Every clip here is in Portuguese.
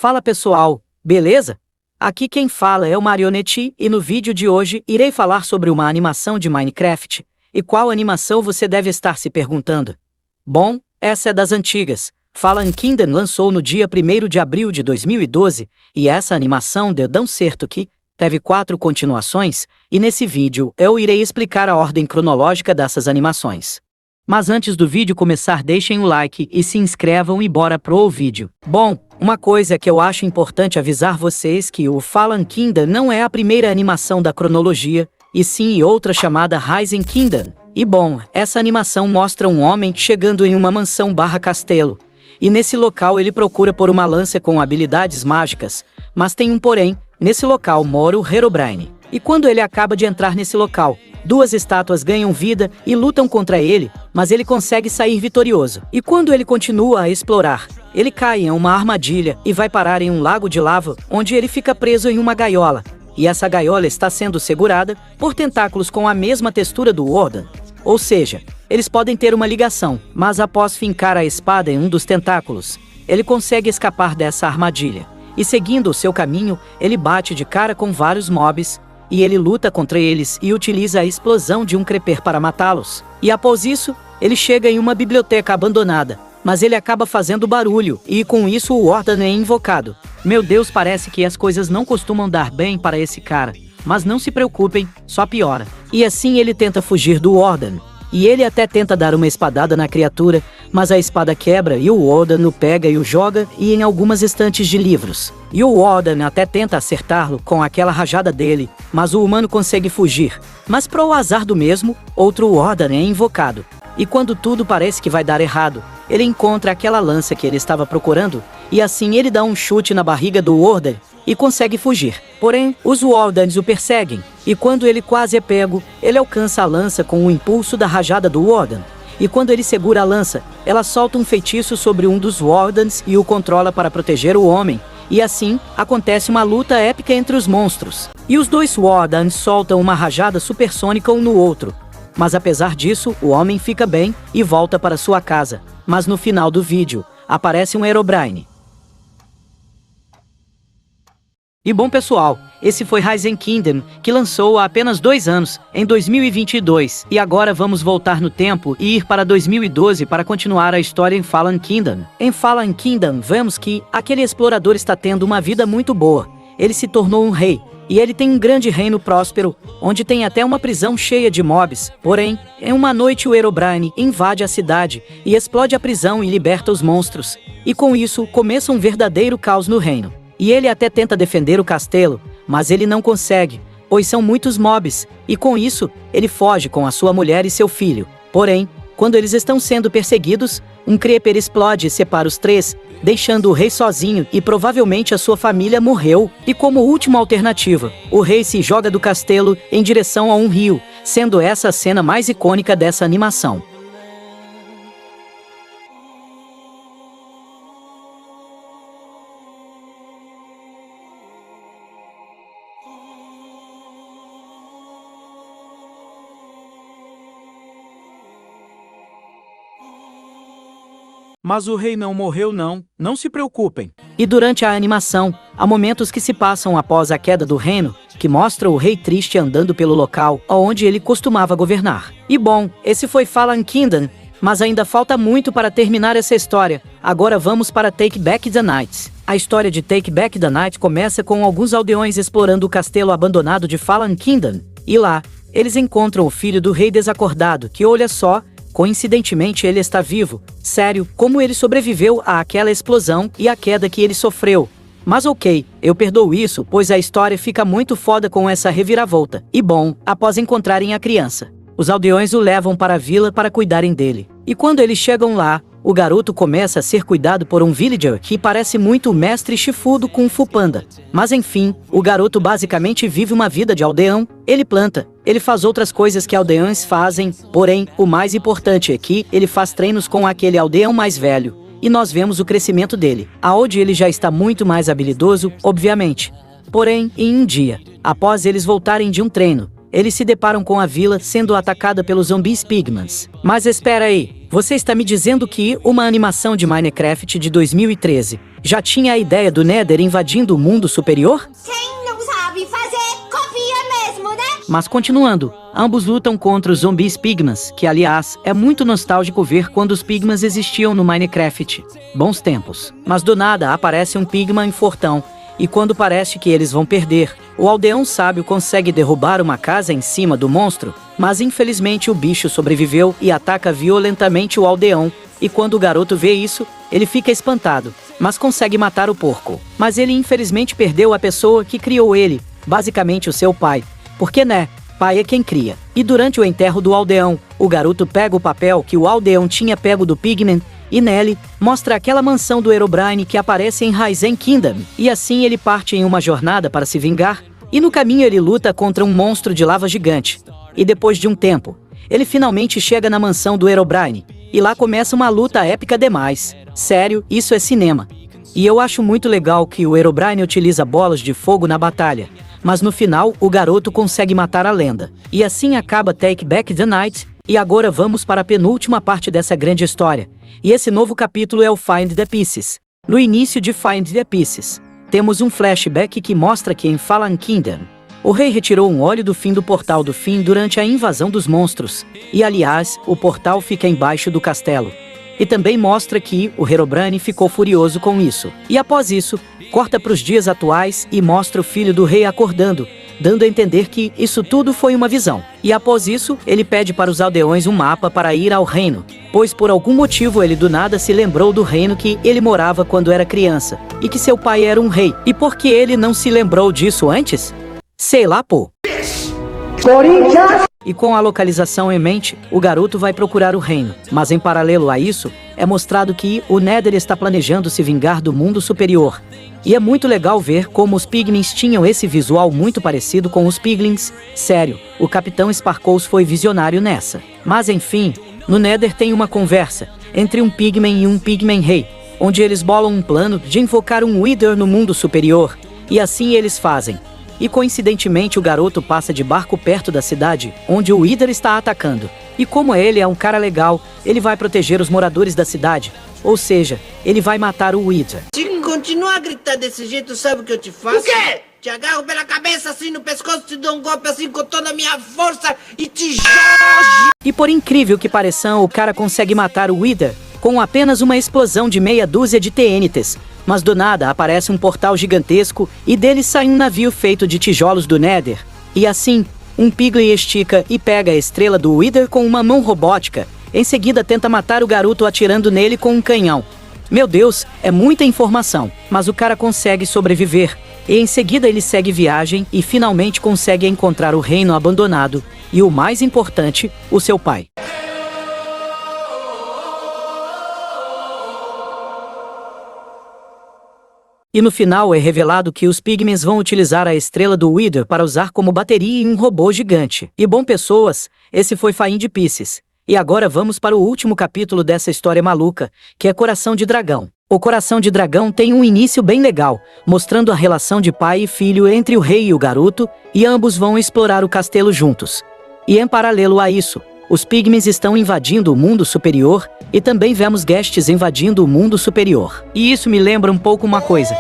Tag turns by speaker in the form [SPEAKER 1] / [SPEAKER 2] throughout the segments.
[SPEAKER 1] Fala pessoal, beleza? Aqui quem fala é o Marionete e no vídeo de hoje irei falar sobre uma animação de Minecraft. E qual animação você deve estar se perguntando? Bom, essa é das antigas. Fallen Kingdom lançou no dia 1º de abril de 2012 e essa animação deu tão certo que teve 4 continuações e nesse vídeo eu irei explicar a ordem cronológica dessas animações. Mas antes do vídeo começar, deixem o like e se inscrevam e bora pro vídeo. Bom, uma coisa que eu acho importante avisar vocês que o Fallen Kingdom não é a primeira animação da cronologia, e sim outra chamada Rising Kingdom. E bom, essa animação mostra um homem chegando em uma mansão/castelo, e nesse local ele procura por uma lança com habilidades mágicas, mas tem um porém, nesse local mora o Herobrine. E quando ele acaba de entrar nesse local, 2 estátuas ganham vida e lutam contra ele, mas ele consegue sair vitorioso. E quando ele continua a explorar, ele cai em uma armadilha e vai parar em um lago de lava, onde ele fica preso em uma gaiola. E essa gaiola está sendo segurada por tentáculos com a mesma textura do Warden. Ou seja, eles podem ter uma ligação, mas após fincar a espada em um dos tentáculos, ele consegue escapar dessa armadilha. E seguindo o seu caminho, ele bate de cara com vários mobs, e ele luta contra eles e utiliza a explosão de um creeper para matá-los. E após isso, ele chega em uma biblioteca abandonada, mas ele acaba fazendo barulho, e com isso o Warden é invocado. Meu Deus, parece que as coisas não costumam dar bem para esse cara, mas não se preocupem, só piora. E assim ele tenta fugir do Warden. E ele até tenta dar uma espadada na criatura, mas a espada quebra e o Warden o pega e o joga em algumas estantes de livros. E o Warden até tenta acertá-lo com aquela rajada dele, mas o humano consegue fugir. Mas pro azar do mesmo, outro Warden é invocado. E quando tudo parece que vai dar errado, ele encontra aquela lança que ele estava procurando, e assim ele dá um chute na barriga do Warden e consegue fugir. Porém, os Wardens o perseguem, e quando ele quase é pego, ele alcança a lança com o impulso da rajada do Warden. E quando ele segura a lança, ela solta um feitiço sobre um dos Wardens e o controla para proteger o homem. E assim, acontece uma luta épica entre os monstros. E os 2 Wardens soltam uma rajada supersônica um no outro. Mas apesar disso, o homem fica bem e volta para sua casa. Mas no final do vídeo, aparece um Herobrine. E bom pessoal, esse foi Rising Kingdom, que lançou há apenas 2 anos, em 2022. E agora vamos voltar no tempo e ir para 2012 para continuar a história em Fallen Kingdom. Em Fallen Kingdom, vemos que aquele explorador está tendo uma vida muito boa. Ele se tornou um rei, e ele tem um grande reino próspero, onde tem até uma prisão cheia de mobs. Porém, em uma noite o Herobrine invade a cidade e explode a prisão e liberta os monstros. E com isso, começa um verdadeiro caos no reino. E ele até tenta defender o castelo, mas ele não consegue, pois são muitos mobs, e com isso, ele foge com a sua mulher e seu filho. Porém, quando eles estão sendo perseguidos, um creeper explode e separa os 3, deixando o rei sozinho e provavelmente a sua família morreu. E como última alternativa, o rei se joga do castelo em direção a um rio, sendo essa a cena mais icônica dessa animação.
[SPEAKER 2] Mas o rei não morreu não se preocupem.
[SPEAKER 1] E durante a animação, há momentos que se passam após a queda do reino, que mostra o rei triste andando pelo local onde ele costumava governar. E bom, esse foi Fallen Kingdom, mas ainda falta muito para terminar essa história. Agora vamos para Take Back the Night. A história de Take Back the Night começa com alguns aldeões explorando o castelo abandonado de Fallen Kingdom. E lá, eles encontram o filho do rei desacordado, que olha só, coincidentemente ele está vivo. Sério, como ele sobreviveu àquela explosão e à queda que ele sofreu? Mas ok, eu perdoo isso, pois a história fica muito foda com essa reviravolta. E bom, após encontrarem a criança, os aldeões o levam para a vila para cuidarem dele. E quando eles chegam lá, o garoto começa a ser cuidado por um villager que parece muito o mestre Shifudo Kung Fu Panda. Mas enfim, o garoto basicamente vive uma vida de aldeão, ele planta, ele faz outras coisas que aldeões fazem, porém, o mais importante é que ele faz treinos com aquele aldeão mais velho, e nós vemos o crescimento dele, aonde ele já está muito mais habilidoso, obviamente. Porém, em um dia, após eles voltarem de um treino, eles se deparam com a vila sendo atacada pelos zumbis pigmans. Mas espera aí, você está me dizendo que uma animação de Minecraft de 2013 Já tinha a ideia do Nether invadindo o mundo superior?
[SPEAKER 3] Quem não sabe fazer, copia mesmo, né?
[SPEAKER 1] Mas continuando, ambos lutam contra os zumbis pigmas, que aliás, é muito nostálgico ver quando os pigmas existiam no Minecraft. Bons tempos. Mas do nada aparece um pigma em fortão, e quando parece que eles vão perder, o aldeão sábio consegue derrubar uma casa em cima do monstro, mas infelizmente o bicho sobreviveu e ataca violentamente o aldeão, e quando o garoto vê isso, ele fica espantado, mas consegue matar o porco. Mas ele infelizmente perdeu a pessoa que criou ele, basicamente o seu pai, porque né, pai é quem cria. E durante o enterro do aldeão, o garoto pega o papel que o aldeão tinha pego do Pigman, e nele, mostra aquela mansão do Herobrine que aparece em Raizen Kingdom, e assim ele parte em uma jornada para se vingar, e no caminho ele luta contra um monstro de lava gigante. E depois de um tempo, ele finalmente chega na mansão do Herobrine, e lá começa uma luta épica demais. Sério, isso é cinema. E eu acho muito legal que o Herobrine utiliza bolas de fogo na batalha, mas no final o garoto consegue matar a lenda. E assim acaba Take Back the Night, e agora vamos para a penúltima parte dessa grande história. E esse novo capítulo é o Find the Pieces. No início de Find the Pieces, temos um flashback que mostra que em Fallen Kingdom, o rei retirou um óleo do fim do Portal do Fim durante a invasão dos monstros. E aliás, o portal fica embaixo do castelo. E também mostra que o Herobrine ficou furioso com isso. E após isso, corta para os dias atuais e mostra o filho do rei acordando, dando a entender que isso tudo foi uma visão. E após isso, ele pede para os aldeões um mapa para ir ao reino, pois por algum motivo ele do nada se lembrou do reino que ele morava quando era criança, e que seu pai era um rei. E por que ele não se lembrou disso antes? Sei lá, pô. Corinthians! E com a localização em mente, o garoto vai procurar o reino. Mas em paralelo a isso, é mostrado que o Nether está planejando se vingar do mundo superior. E é muito legal ver como os Pigmins tinham esse visual muito parecido com os Piglins. Sério, o Capitão Sparkles foi visionário nessa. Mas enfim, no Nether tem uma conversa entre um Pigman e um Pigman Rei, onde eles bolam um plano de invocar um Wither no mundo superior. E assim eles fazem. E coincidentemente o garoto passa de barco perto da cidade, onde o Wither está atacando. E como ele é um cara legal, ele vai proteger os moradores da cidade. Ou seja, ele vai matar o Wither.
[SPEAKER 4] Se continuar a gritar desse jeito, sabe o que eu te faço?
[SPEAKER 3] O quê?
[SPEAKER 4] Te agarro pela cabeça assim no pescoço, te dou um golpe assim com toda a minha força e te jogo.
[SPEAKER 1] E por incrível que pareça, o cara consegue matar o Wither com apenas uma explosão de meia dúzia de TNTs. Mas do nada aparece um portal gigantesco e dele sai um navio feito de tijolos do Nether. E assim, um Piglin estica e pega a estrela do Wither com uma mão robótica. Em seguida tenta matar o garoto atirando nele com um canhão. Meu Deus, é muita informação, mas o cara consegue sobreviver. E em seguida ele segue viagem e finalmente consegue encontrar o reino abandonado. E o mais importante, o seu pai. E no final é revelado que os Pigments vão utilizar a estrela do Wither para usar como bateria em um robô gigante. E bom pessoas, esse foi Find Pieces. E agora vamos para o último capítulo dessa história maluca, que é Coração de Dragão. O Coração de Dragão tem um início bem legal, mostrando a relação de pai e filho entre o rei e o garoto, e ambos vão explorar o castelo juntos. E em paralelo a isso, os Pigments estão invadindo o mundo superior, e também vemos Guests invadindo o mundo superior. E isso me lembra um pouco uma coisa.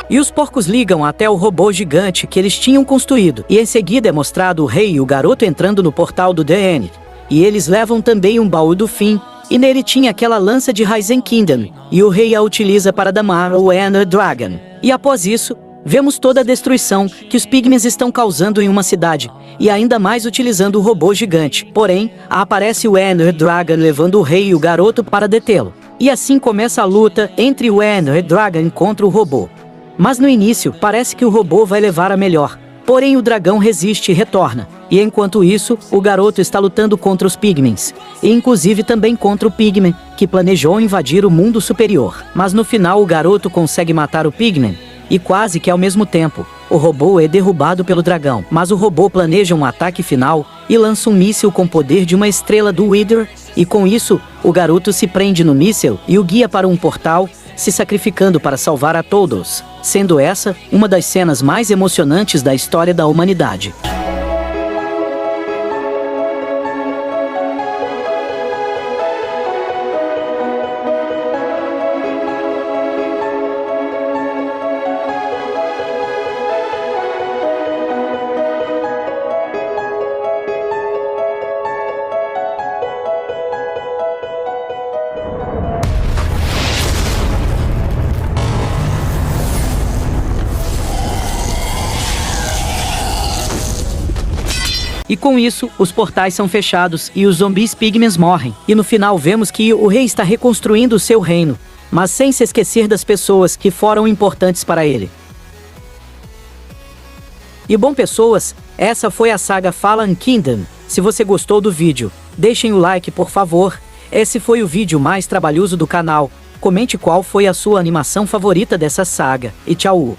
[SPEAKER 1] E os porcos ligam até o robô gigante que eles tinham construído. E em seguida é mostrado o rei e o garoto entrando no portal do The End. E eles levam também um baú do fim, e nele tinha aquela lança de Raizen Kingdom, e o rei a utiliza para damar o Ender Dragon. E após isso, vemos toda a destruição que os Pigments estão causando em uma cidade, e ainda mais utilizando o robô gigante. Porém, aparece o Ender Dragon levando o rei e o garoto para detê-lo. E assim começa a luta entre o Ender Dragon contra o robô. Mas no início, parece que o robô vai levar a melhor. Porém, o dragão resiste e retorna. E enquanto isso, o garoto está lutando contra os Pigments. E inclusive também contra o Pigman, que planejou invadir o mundo superior. Mas no final o garoto consegue matar o Pigman. E quase que ao mesmo tempo, o robô é derrubado pelo dragão. Mas o robô planeja um ataque final e lança um míssil com poder de uma estrela do Wither. E com isso, o garoto se prende no míssil e o guia para um portal, se sacrificando para salvar a todos, sendo essa uma das cenas mais emocionantes da história da humanidade. E com isso, os portais são fechados e os zumbis pigments morrem. E no final vemos que o rei está reconstruindo o seu reino, mas sem se esquecer das pessoas que foram importantes para ele. E bom, pessoas, essa foi a saga Fallen Kingdom. Se você gostou do vídeo, deixem o like, por favor. Esse foi o vídeo mais trabalhoso do canal. Comente qual foi a sua animação favorita dessa saga. E tchau!